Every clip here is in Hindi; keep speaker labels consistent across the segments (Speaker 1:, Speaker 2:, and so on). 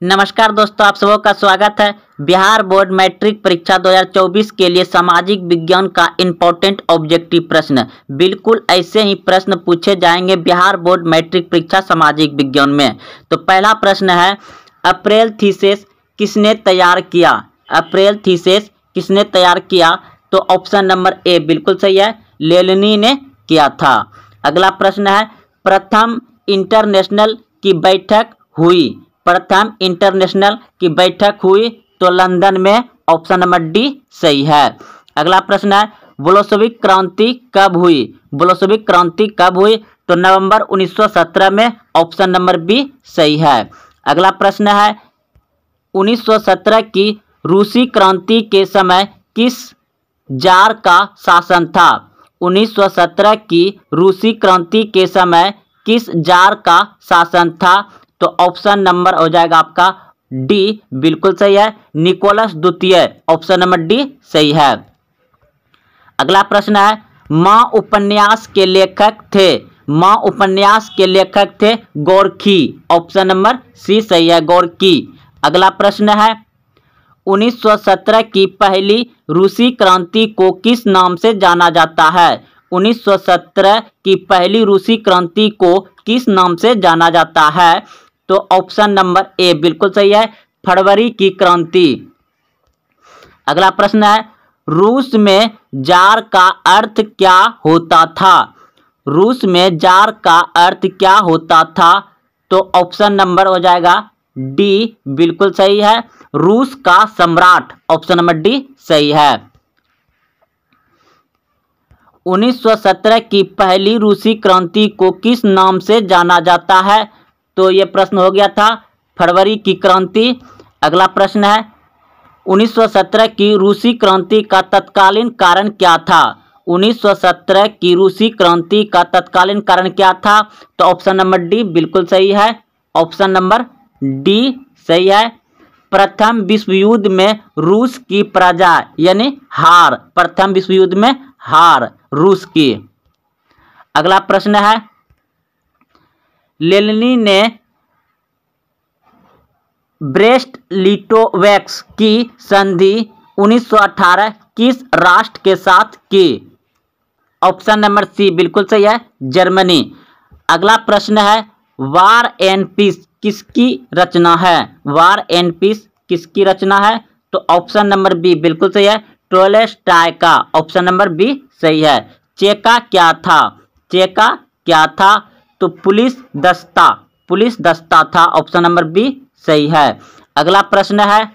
Speaker 1: नमस्कार दोस्तों, आप सबों का स्वागत है। बिहार बोर्ड मैट्रिक परीक्षा 2024 के लिए सामाजिक विज्ञान का इम्पोर्टेंट ऑब्जेक्टिव प्रश्न, बिल्कुल ऐसे ही प्रश्न पूछे जाएंगे बिहार बोर्ड मैट्रिक परीक्षा सामाजिक विज्ञान में। तो पहला प्रश्न है, अप्रैल थीसिस किसने तैयार किया? अप्रैल थीसिस किसने तैयार किया? तो ऑप्शन नंबर ए बिल्कुल सही है, लेनिन ने किया था। अगला प्रश्न है, प्रथम इंटरनेशनल की बैठक हुई? प्रथम इंटरनेशनल की बैठक हुई तो लंदन में, ऑप्शन नंबर डी सही है। अगला प्रश्न है, बोल्शेविक क्रांति कब हुई? बोल्शेविक क्रांति कब हुई? तो नवंबर 1917 में, ऑप्शन नंबर बी सही है। अगला प्रश्न है, 1917 की रूसी क्रांति के समय किस जार का शासन था? 1917 की रूसी क्रांति के समय किस जार का शासन था? तो ऑप्शन नंबर हो जाएगा आपका डी बिल्कुल सही है, निकोलस द्वितीय, ऑप्शन नंबर डी सही है। अगला प्रश्न है, माँ उपन्यास के लेखक थे? माँ उपन्यास के लेखक थे गोरखी, ऑप्शन नंबर सी सही है, गोरखी। अगला प्रश्न है, 1917 की पहली रूसी क्रांति को किस नाम से जाना जाता है? 1917 की पहली रूसी क्रांति को किस नाम से जाना जाता है? तो ऑप्शन नंबर ए बिल्कुल सही है, फरवरी की क्रांति। अगला प्रश्न है, रूस में जार का अर्थ क्या होता था? रूस में जार का अर्थ क्या होता था? तो ऑप्शन नंबर हो जाएगा डी बिल्कुल सही है, रूस का सम्राट, ऑप्शन नंबर डी सही है। 1917 की पहली रूसी क्रांति को किस नाम से जाना जाता है? तो ये प्रश्न हो गया था फरवरी की क्रांति। अगला प्रश्न है, 1917 की रूसी क्रांति का तत्कालीन कारण क्या था? 1917 की रूसी क्रांति का तत्कालीन कारण क्या था? तो ऑप्शन नंबर डी बिल्कुल सही है, ऑप्शन नंबर डी सही है, प्रथम विश्व युद्ध में रूस की पराजय यानी हार, प्रथम विश्व युद्ध में हार रूस की। अगला प्रश्न है, लेनिन ने ब्रेस्ट लिटोवेक्स की संधि 1918 किस राष्ट्र के साथ की? ऑप्शन नंबर सी बिल्कुल सही है, जर्मनी। अगला प्रश्न है, वार एंड पीस किसकी रचना है? वार एंड पीस किसकी रचना है? तो ऑप्शन नंबर बी बिल्कुल सही है, टोल्स्टॉय का, ऑप्शन नंबर बी सही है। चेका क्या था? चेका क्या था? तो पुलिस दस्ता था, ऑप्शन नंबर बी सही है। अगला प्रश्न है,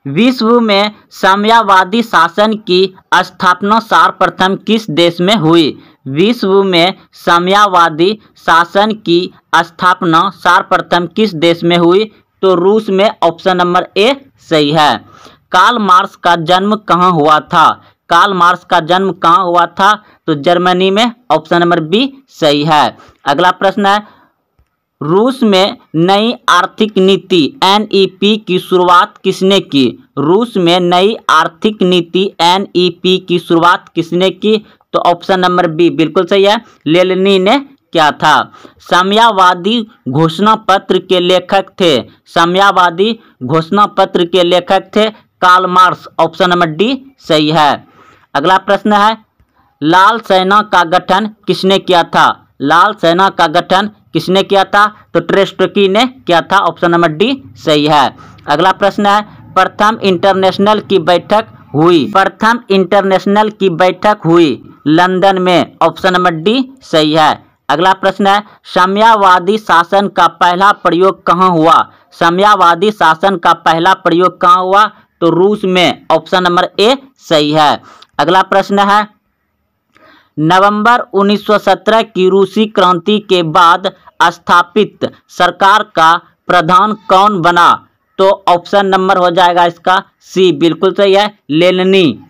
Speaker 1: विश्व में साम्यवादी शासन की स्थापना सर्वप्रथम किस देश में हुई? विश्व में साम्यवादी शासन की स्थापना सर्वप्रथम किस देश में हुई? तो रूस में, ऑप्शन नंबर ए सही है। कार्ल मार्क्स का जन्म कहाँ हुआ था? कार्ल मार्क्स का जन्म कहाँ हुआ था? तो जर्मनी में, ऑप्शन नंबर बी सही है। अगला प्रश्न है, रूस में नई आर्थिक नीति एनईपी की शुरुआत किसने की? रूस में नई आर्थिक नीति एनईपी की शुरुआत किसने की? तो ऑप्शन नंबर बी बिल्कुल सही है, लेनिन ने क्या था। साम्यवादी घोषणा पत्र के लेखक थे? साम्यवादी घोषणा पत्र के लेखक थे Karl Marx, option number D सही है। अगला प्रश्न है, लाल सेना का गठन किसने किया था? लाल सेना का गठन किसने किया था? तो ट्रोत्स्की ने किया था, ऑप्शन नंबर डी सही है। अगला प्रश्न है, प्रथम इंटरनेशनल की बैठक हुई? प्रथम इंटरनेशनल की बैठक हुई लंदन में, ऑप्शन नंबर डी सही है। अगला प्रश्न है, साम्यवादी शासन का पहला प्रयोग कहाँ हुआ? साम्यवादी शासन का पहला प्रयोग कहाँ हुआ? तो रूस में, ऑप्शन नंबर ए सही है। अगला प्रश्न है, नवंबर 1917 की रूसी क्रांति के बाद स्थापित सरकार का प्रधान कौन बना? तो ऑप्शन नंबर हो जाएगा इसका सी बिल्कुल सही है, लेनिन।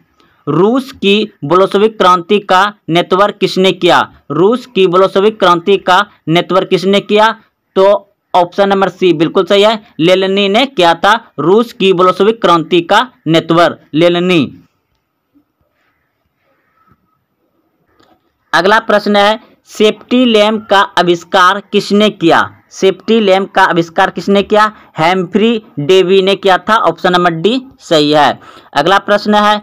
Speaker 1: रूस की बोल्शेविक क्रांति का नेतृत्व किसने किया? रूस की बोल्शेविक क्रांति का नेतृत्व किसने किया? तो ऑप्शन नंबर सी बिल्कुल सही है, लेनिन ने किया था रूस की बोल्शेविक क्रांति का नेतृत्व, लेनिन। अगला प्रश्न है, सेफ्टी लैम्प का आविष्कार किसने किया? सेफ्टी लैम्प का आविष्कार किसने किया? हेम्फ्री डेवी ने किया था। ऑप्शन नंबर डी सही है। अगला प्रश्न है,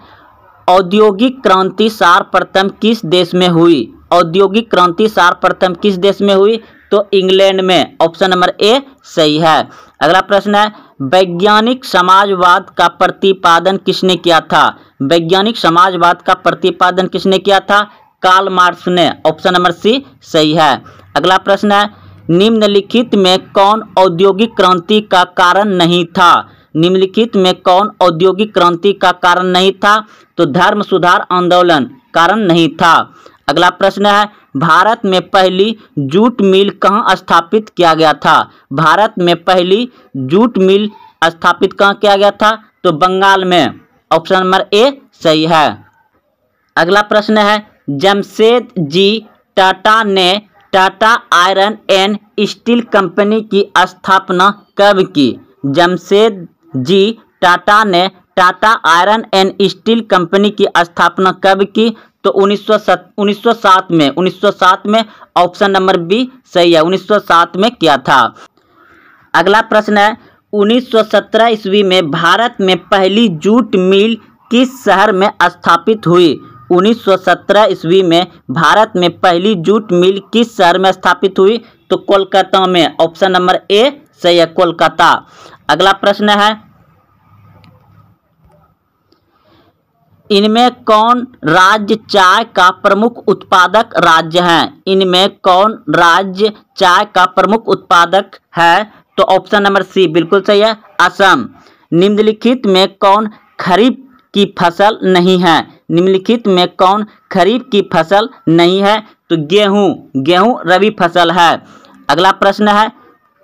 Speaker 1: औद्योगिक क्रांति सर्वप्रथम किस देश में हुई? औद्योगिक क्रांति सर्वप्रथम किस देश में हुई? तो इंग्लैंड में। ऑप्शन नंबर ए सही है। अगला प्रश्न है, वैज्ञानिक समाजवाद का प्रतिपादन किसने किया था? वैज्ञानिक समाजवाद का प्रतिपादन किसने किया था? कार्ल मार्क्स ने। ऑप्शन नंबर सी सही है। अगला प्रश्न है, निम्नलिखित में कौन औद्योगिक क्रांति का कारण नहीं था? निम्नलिखित में कौन औद्योगिक क्रांति का कारण नहीं था? तो धर्म सुधार आंदोलन कारण नहीं था। अगला प्रश्न है, भारत में पहली जूट मिल कहाँ स्थापित किया गया था? भारत में पहली जूट मिल स्थापित कहाँ किया गया था? तो बंगाल में। ऑप्शन नंबर ए सही है। अगला प्रश्न है, जमशेदजी टाटा ने Tata iron and steel company की स्थापना कब की? जमशेदजी टाटा ने Tata iron and steel company की स्थापना कब की? तो 1907 में। ऑप्शन नंबर बी सही है, 1907 में किया था। अगला प्रश्न है, 1917 ईस्वी में भारत में पहली जूट मिल किस शहर में स्थापित हुई? 1917 ईस्वी में भारत में पहली जूट मिल किस शहर में स्थापित हुई? तो कोलकाता में। ऑप्शन नंबर ए सही है, कोलकाता। अगला प्रश्न है, इनमें कौन राज्य चाय का प्रमुख उत्पादक राज्य है? इनमें कौन राज्य चाय का प्रमुख उत्पादक है? तो ऑप्शन नंबर सी बिल्कुल सही है, असम। निम्नलिखित में कौन खरीफ की फसल नहीं है? निम्नलिखित में कौन खरीफ की फसल नहीं है? तो गेहूं रबी फसल है। अगला प्रश्न है,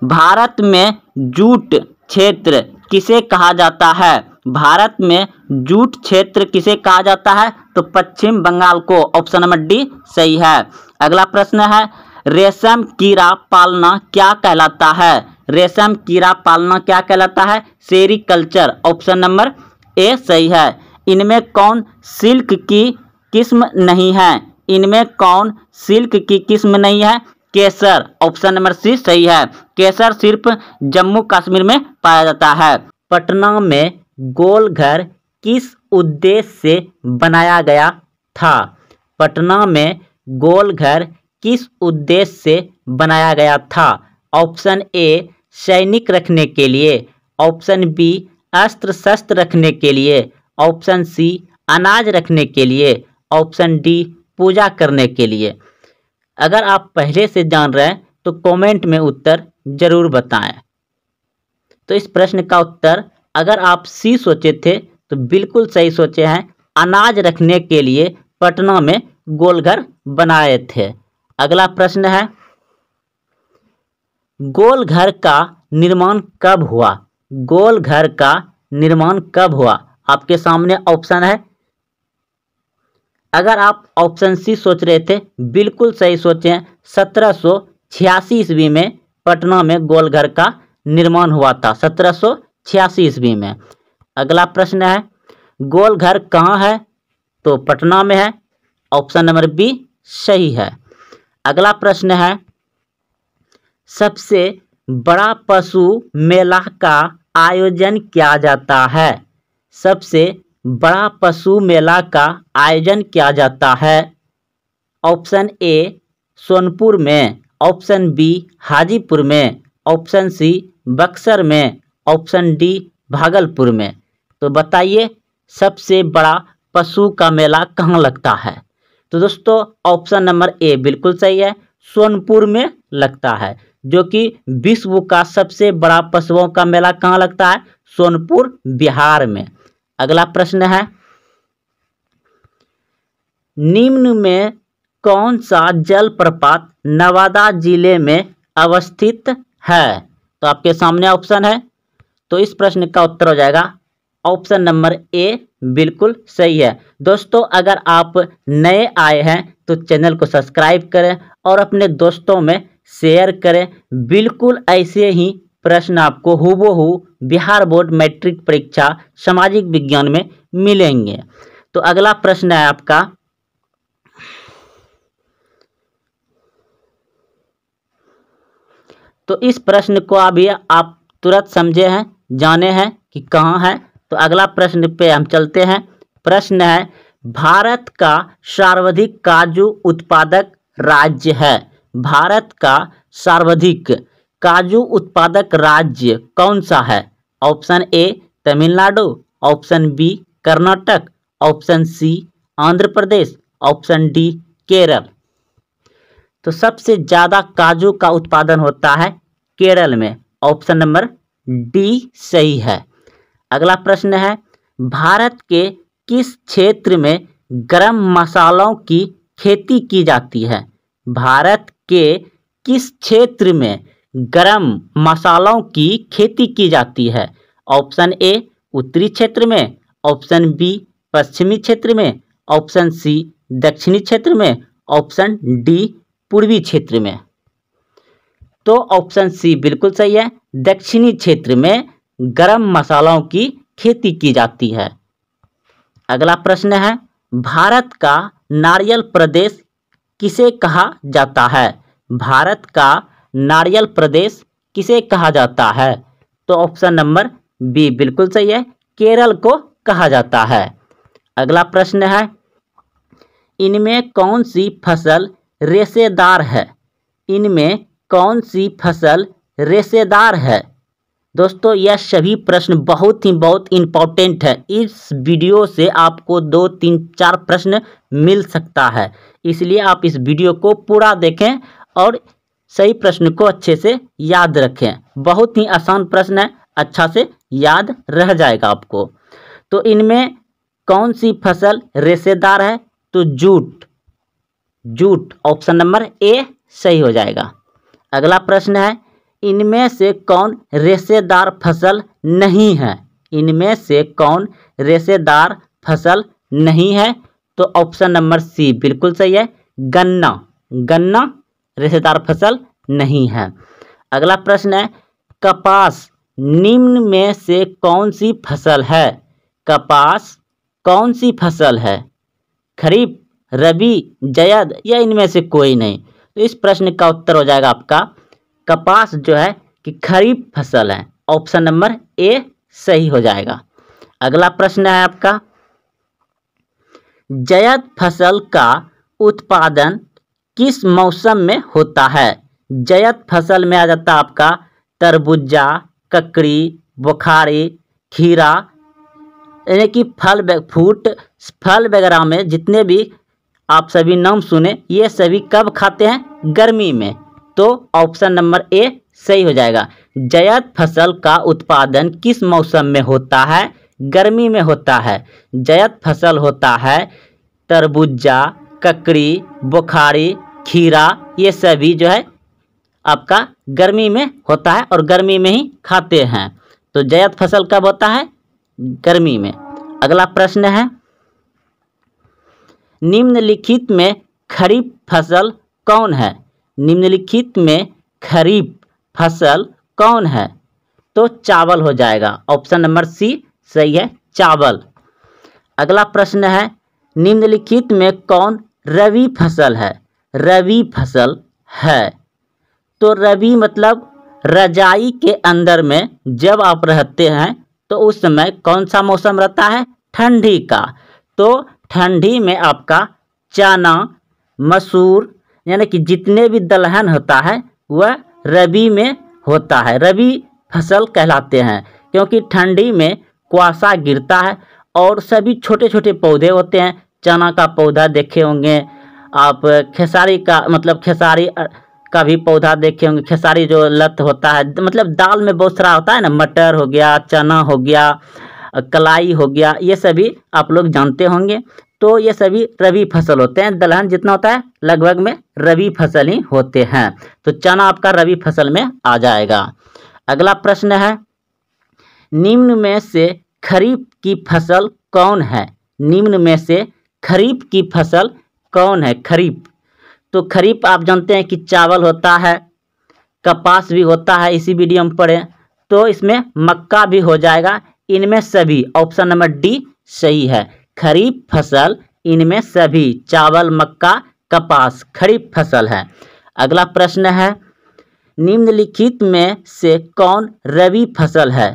Speaker 1: भारत में जूट क्षेत्र किसे कहा जाता है? भारत में जूट क्षेत्र किसे कहा जाता है? तो पश्चिम बंगाल को। ऑप्शन नंबर डी सही है। अगला प्रश्न है, रेशम कीड़ा पालना क्या कहलाता है? रेशम कीड़ा पालना क्या कहलाता है? सेरीकल्चर। ऑप्शन नंबर ए सही है। इनमें कौन सिल्क की किस्म नहीं है? इनमें कौन सिल्क की किस्म नहीं है? केसर। ऑप्शन नंबर सी सही है। केसर सिर्फ जम्मू कश्मीर में पाया जाता है। पटना में गोल घर किस उद्देश्य से बनाया गया था? पटना में गोल घर किस उद्देश्य से बनाया गया था? ऑप्शन ए सैनिक रखने के लिए, ऑप्शन बी अस्त्र शस्त्र रखने के लिए, ऑप्शन सी अनाज रखने के लिए, ऑप्शन डी पूजा करने के लिए। अगर आप पहले से जान रहे हैं तो कमेंट में उत्तर जरूर बताएं। तो इस प्रश्न का उत्तर अगर आप सी सोचे थे तो बिल्कुल सही सोचे हैं, अनाज रखने के लिए पटना में गोलघर बनाए थे। अगला प्रश्न है, गोलघर का निर्माण कब हुआ? गोलघर का निर्माण कब हुआ? आपके सामने ऑप्शन है। अगर आप ऑप्शन सी सोच रहे थे बिल्कुल सही सोचे हैं, 1786 ईस्वी में पटना में गोलघर का निर्माण हुआ था, 1786 ईस्वी में। अगला प्रश्न है, गोलघर कहाँ है? तो पटना में है। ऑप्शन नंबर बी सही है। अगला प्रश्न है, सबसे बड़ा पशु मेला का आयोजन किया जाता है? सबसे बड़ा पशु मेला का आयोजन किया जाता है? ऑप्शन ए सोनपुर में, ऑप्शन बी हाजीपुर में, ऑप्शन सी बक्सर में, ऑप्शन डी भागलपुर में। तो बताइए सबसे बड़ा पशु का मेला कहाँ लगता है? तो दोस्तों ऑप्शन नंबर ए बिल्कुल सही है, सोनपुर में लगता है, जो कि विश्व का सबसे बड़ा पशुओं का मेला कहाँ लगता है? सोनपुर बिहार में। अगला प्रश्न है, निम्न में कौन सा जलप्रपात नवादा जिले में अवस्थित है? तो आपके सामने ऑप्शन है, तो इस प्रश्न का उत्तर हो जाएगा ऑप्शन नंबर ए बिल्कुल सही है। दोस्तों अगर आप नए आए हैं तो चैनल को सब्सक्राइब करें और अपने दोस्तों में शेयर करें। बिल्कुल ऐसे ही प्रश्न आपको हूबहू बिहार बोर्ड मैट्रिक परीक्षा सामाजिक विज्ञान में मिलेंगे। तो अगला प्रश्न है आपका, तो इस प्रश्न को अभी आप तुरंत समझे हैं, जाने हैं कि कहाँ है। तो अगला प्रश्न पे हम चलते हैं। प्रश्न है, भारत का सर्वाधिक काजू उत्पादक राज्य है। भारत का सर्वाधिक काजू उत्पादक राज्य कौन सा है? Option A Tamil Nadu, option B Karnataka, option C Andhra Pradesh, option D Kerala. तो सबसे ज़्यादा काजू का उत्पादन होता है केरल में। ऑप्शन नंबर डी सही है। अगला प्रश्न है, भारत के किस क्षेत्र में गरम मसालों की खेती की जाती है? भारत के किस क्षेत्र में गरम मसालों की खेती की जाती है? ऑप्शन ए उत्तरी क्षेत्र में, ऑप्शन बी पश्चिमी क्षेत्र में, ऑप्शन सी दक्षिणी क्षेत्र में, ऑप्शन डी पूर्वी क्षेत्र में। तो ऑप्शन सी बिल्कुल सही है, दक्षिणी क्षेत्र में गरम मसालों की खेती की जाती है। अगला प्रश्न है, भारत का नारियल प्रदेश किसे कहा जाता है? भारत का नारियल प्रदेश किसे कहा जाता है? तो ऑप्शन नंबर बी बिल्कुल सही है, केरल को कहा जाता है। अगला प्रश्न है, इनमें कौन सी फसल रेशेदार है? इनमें कौन सी फसल रेशेदार है? दोस्तों यह सभी प्रश्न बहुत इम्पोर्टेंट है। इस वीडियो से आपको 2, 3, 4 प्रश्न मिल सकता है, इसलिए आप इस वीडियो को पूरा देखें और सही प्रश्न को अच्छे से याद रखें। बहुत ही आसान प्रश्न है, अच्छा से याद रह जाएगा आपको। तो इनमें कौन सी फसल रेशेदार है? तो jute, jute option number A सही हो जाएगा। अगला प्रश्न है, इनमें से कौन रेशेदार फसल नहीं है? इनमें से कौन रेशेदार फसल नहीं है? तो ऑप्शन नंबर सी बिल्कुल सही है, गन्ना, गन्ना रेशेदार फसल नहीं है। अगला प्रश्न है, कपास निम्न में से कौन सी फसल है? कपास कौन सी फसल है? खरीफ, रबी, जायद या इनमें से कोई नहीं? तो इस प्रश्न का उत्तर हो जाएगा आपका कपास जो है कि खरीफ फसल है। ऑप्शन नंबर ए सही हो जाएगा। अगला प्रश्न है आपका, जायद फसल का उत्पादन किस मौसम में होता है? जायद फसल में आ जाता है आपका तरबूजा, ककड़ी, बुखारी, खीरा, यानी कि फल वगैरह में जितने भी आप सभी नाम सुने, ये सभी कब खाते हैं? गर्मी में। तो ऑप्शन नंबर ए सही हो जाएगा। जायद फसल का उत्पादन किस मौसम में होता है? गर्मी में होता है। जायद फसल होता है तरबूजा, ककड़ी, बुखारी, खीरा, ये सभी जो है आपका गर्मी में होता है और गर्मी में ही खाते हैं। तो जायद फसल कब होता है? गर्मी में। अगला प्रश्न है, निम्नलिखित में खरीफ फसल कौन है? निम्नलिखित में खरीफ फसल कौन है? तो चावल हो जाएगा। ऑप्शन नंबर सी सही है, चावल। अगला प्रश्न है, निम्नलिखित में कौन रबी फसल है? रबी फसल है। तो रबी मतलब रजाई के अंदर में जब आप रहते हैं तो उस समय कौन सा मौसम रहता है? ठंडी का। तो ठंडी में आपका चना, मसूर, यानी कि जितने भी दलहन होता है वह रबी में होता है, रबी फसल कहलाते हैं। क्योंकि ठंडी में कुआसा गिरता है और सभी छोटे छोटे पौधे होते हैं। चना का पौधा देखे होंगे आप, खेसारी का मतलब खेसारी का भी पौधा देखे होंगे। खेसारी जो लत होता है, मतलब दाल में बहुत सारा होता है ना, मटर हो गया, चना हो गया, कलाई हो गया, ये सभी आप लोग जानते होंगे। तो ये सभी रबी फसल होते हैं। दलहन जितना होता है लगभग में रबी फसल ही होते हैं। तो चना आपका रबी फसल में आ जाएगा। अगला प्रश्न है, निम्न में से खरीफ की फसल कौन है? निम्न में से खरीफ की फसल कौन है? खरीफ, तो खरीफ आप जानते हैं कि चावल होता है, कपास भी होता है, इसी वीडियो में पढ़े। तो इसमें मक्का भी हो जाएगा। इनमें सभी ऑप्शन नंबर डी सही है, खरीफ फसल इनमें सभी चावल, मक्का, कपास खरीफ फसल है। अगला प्रश्न है, निम्नलिखित में से कौन रबी फसल है?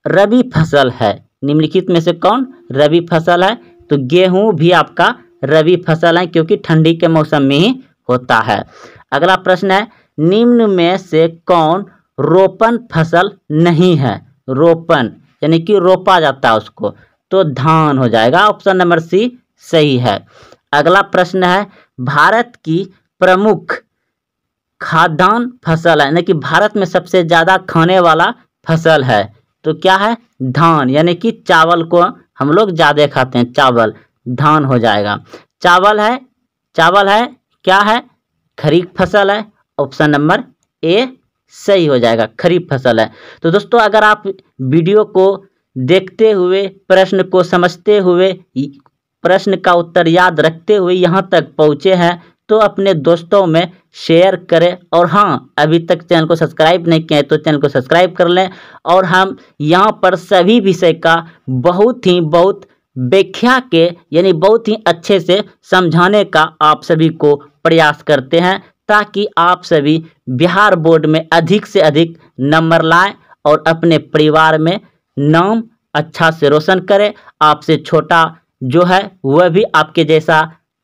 Speaker 1: रबी फसल है, निम्नलिखित में से कौन रबी फसल है? तो गेहूं भी आपका रबी फसल है, क्योंकि ठंडी के मौसम में ही होता है। अगला प्रश्न है, निम्न में से कौन रोपण फसल नहीं है? रोपण यानी कि रोपा जाता है उसको, तो धान हो जाएगा, ऑप्शन नंबर सी सही है। अगला प्रश्न है, भारत की प्रमुख खाद्यान्न फसल है, यानी कि भारत में सबसे ज्यादा खाने वाला फसल है, तो क्या है? धान, यानी कि चावल को हम लोग ज्यादा खाते हैं, चावल, धान हो जाएगा। चावल है, चावल है, क्या है? खरीफ फसल है, ऑप्शन नंबर ए सही हो जाएगा, खरीफ फसल है। तो दोस्तों, अगर आप वीडियो को देखते हुए, प्रश्न को समझते हुए, प्रश्न का उत्तर याद रखते हुए यहाँ तक पहुँचे हैं, तो अपने दोस्तों में शेयर करें। और हाँ, अभी तक चैनल को सब्सक्राइब नहीं किया है तो चैनल को सब्सक्राइब कर लें। और हम यहाँ पर सभी विषय का बहुत व्याख्या के, यानी बहुत ही अच्छे से समझाने का आप सभी को प्रयास करते हैं, ताकि आप सभी बिहार बोर्ड में अधिक से अधिक नंबर लाएं और अपने परिवार में नाम अच्छा से रोशन करें। आपसे छोटा जो है वह भी आपके जैसा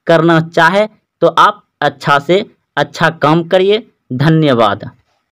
Speaker 1: करना चाहे तो आप अच्छा से अच्छा काम करिए। धन्यवाद।